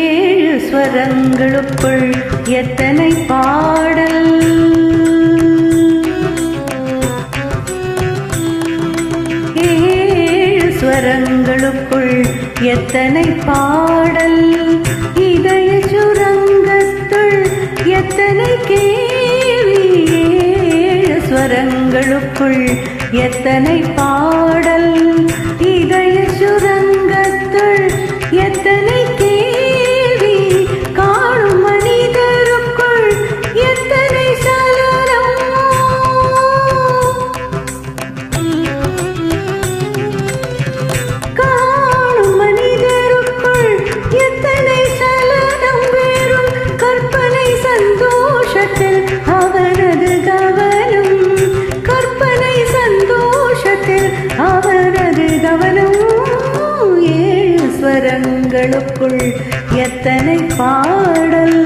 ஏழு ஸ்வரங்களுக்குள் எத்தனை பாடல், ஏழு ஸ்வரங்களுக்குள் எத்தனை பாடல், இதய சுரங்கத்துள் எத்தனை கேள்வி, ஏழு ஸ்வரங்களுக்குள் எத்தனை பாடல், இதய சுரங்கத்துள் எத்தனை கேள்வி, காணும் மனிதருக்குள் எத்தனை சலனம், காணும் மனிதருக்குள் எத்தனை சலனம், வெறும் கற்பனை சந்தோஷத்தில் அவரது கவனம், கற்பனை சந்தோஷத்தில் அவரது கவனம், ஏழு ஸ்வரங்களுக்குள் எத்தனை பாடல்,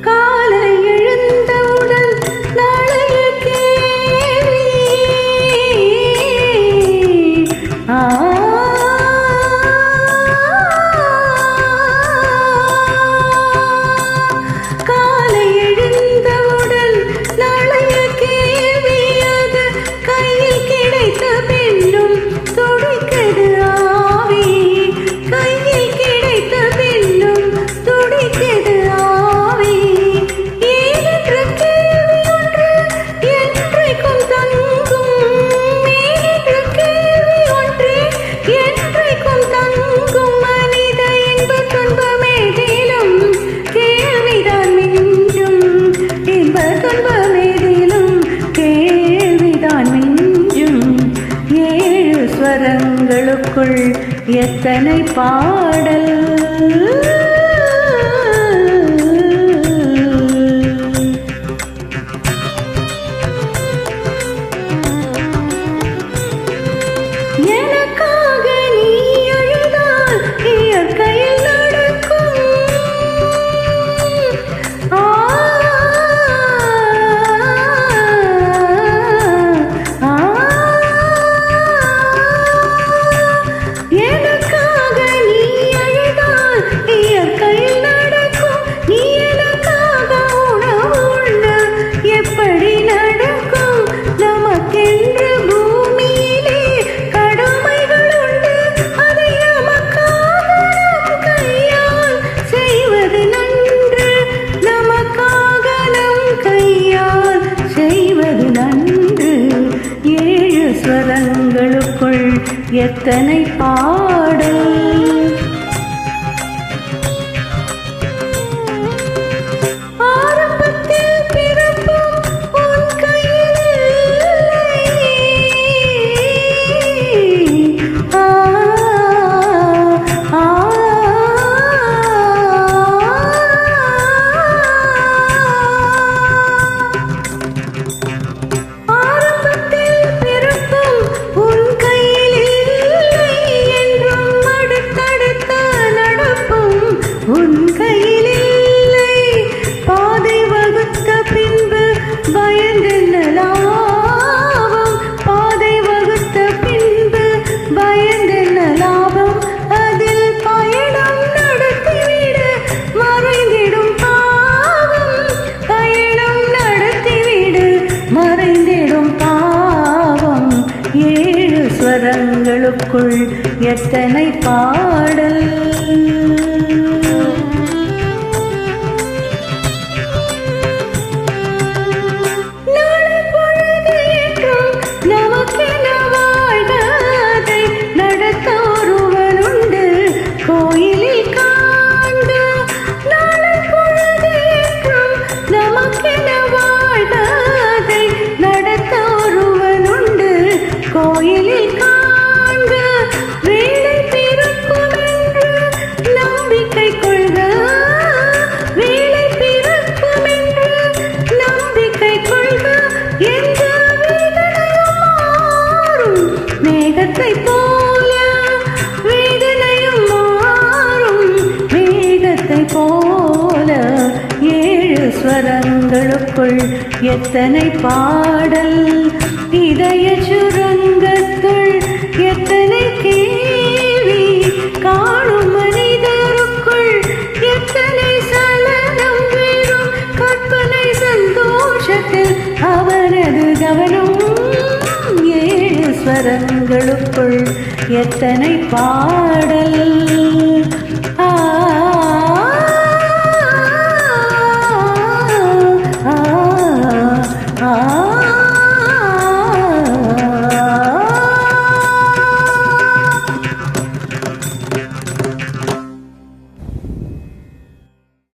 காலை எழுந்தவுடன் நாளைய கேள்வி, காலை எழுந்தவுடன் நாளைய கேள்வி, அது கையில் கிடைத்த பின்னும் துடிக்குது ஆவி, கையில் கிடைத்த பின்னும் துடிக்குது ஆவி, ஏனென்ற கேள்வி ஒன்று என்றைக்கும் தங்கும், ஏனென்ற கேள்வி ஒன்று என்றைக்கும் தங்கும், மனித இன்ப துன்பமேதிலும் கேள்விதான் மிஞ்சும், இன்ப துன்பமேதிலும் கேள்விதான் மிஞ்சும், ஏழு ஸ்வரங்களுக்குள் எத்தனை பாடல், எனக்காக நீ அழுதால் இயற்கையில் நடக்கும், ஆ ஆ, எனக்காக நீ அழுதால் இயற்கையில் நடக்கும், நீ எனக்காக உணவு உண்ண எப்படி நடக்கும், நமக்கென்று பூமியிலே கடமைகள் உண்டு, அதை நமக்காக நம் கையால் செய்வது நன்று, நமக்காக நம் கையால் செய்வது நன்று, ஏழு ஸ்வரங்களுக்குள் எத்தனை பாடல், ஆரம்பத்தில் பிறப்பும் உன் கையில் இல்லை, ஆ ஆ, ஆரம்பத்தில் பிறப்பும் உன் கையில் இல்லை என்றும், அடுத்தடுத்த நடப்பும் உன் கையில் இல்லை, பாதை வகுத்த பின்பு பயந்தென்ன லாபம், பாதை வகுத்த பின்பு பயந்தென்ன லாபம், அதில் பயணம் நடத்திவிட மறைந்திடும் பாவம், பயணம் நடத்திவிடு மறைந்திடும் பாவம், ஏழு ஸ்வரங்களுக்குள் எத்தனை பாடல், நாளை பொழுது என்றும் நமக்கென வாழ எத்தனை பாடல், இதய சுரங்கத்துள் எத்தனை கேள்வி, காணும் மனிதருக்குள் எத்தனை சலனம், வெறும் கற்பனை சந்தோஷத்தில் அவனது கவனம். ஏழு ஸ்வரங்களுக்குள் எத்தனை பாடல்.